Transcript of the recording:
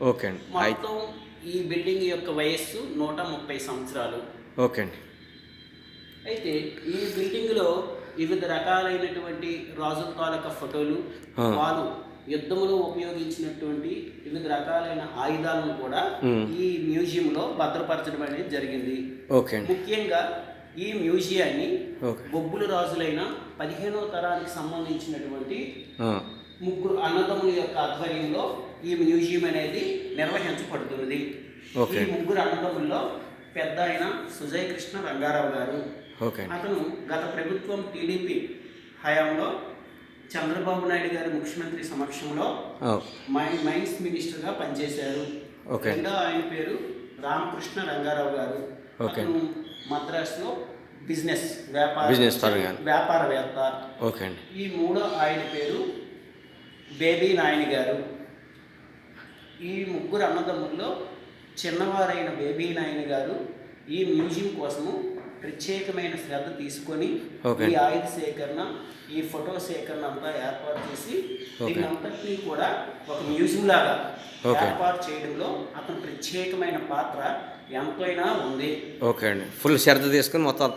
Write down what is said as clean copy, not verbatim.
Okay అండి. మొత్తం ఈ బిల్డింగ్ యొక్క వయస్సు 130 సంవత్సరాలు. ఓకే అండి. అయితే ఈ బిల్డింగ్లో వివిధ రకాలైనటువంటి రాజుల తాలూకా ఫోటోలు, ఆ. వారు యుద్ధంలో ఉపయోగించినటువంటి వివిధ రకాలైన ఆయుధాలను కూడా మ్మ్. ఈ మ్యూజియంలో భద్రపరచడం అనేది జరిగింది. ఓకే అండి. ముఖ్యంగా ఈ మ్యూజియాన్ని ఓకే. బొబ్బుల రాజులైన 15వ తరానికి సంబంధించినటువంటి ఆ. ముగ్గురు అన్నదమ్ముల యొక్క ఆధ్వర్యంలో ఈ మ్యూజియం అనేది నిర్వహించబడుతున్నది. ఓకే. ఈ ముగ్గురు అన్నదమ్ముల్లో పెద్ద ఆయన సుజయ్ కృష్ణ రంగారావు గారు. ఓకే అండి. అతను గత ప్రభుత్వం టీడీపీ హయాంలో చంద్రబాబు నాయుడు గారి ముఖ్యమంత్రి సమక్షంలో ఆ. మైన్స్ మినిస్టర్గా పనిచేశారు. ఓకే. రెండో ఆయన పేరు రామకృష్ణ రంగారావు గారు. ఓకే. అతను మద్రాసులో బిజినెస్ పరంగా. వ్యాపారవేత్త. ఓకే అండి. ఈ మూడో ఆయన పేరు బేబీ నాయని గారు. ఈ ముగ్గురు అన్నదమ్ముల్లో చిన్నవారైన బేబీ నాయని గారు ఈ మ్యూజియం కోసము ప్రత్యేకమైన శ్రద్ధ తీసుకొని ఓకే. ఈ ఆయుధ సేకరణ, ఈ ఫోటో సేకరణ అంతా ఏర్పాటు చేసి ఓకే. దీని అంతటినీ కూడా ఒక మ్యూజియం లాగా ఓకే. ఏర్పాటు చేయడంలో అతను ప్రత్యేకమైన పాత్ర ఎంతైనా ఉంది. ఓకే అండి. ఫుల్ శ్రద్ధ తీసుకొని మొత్తం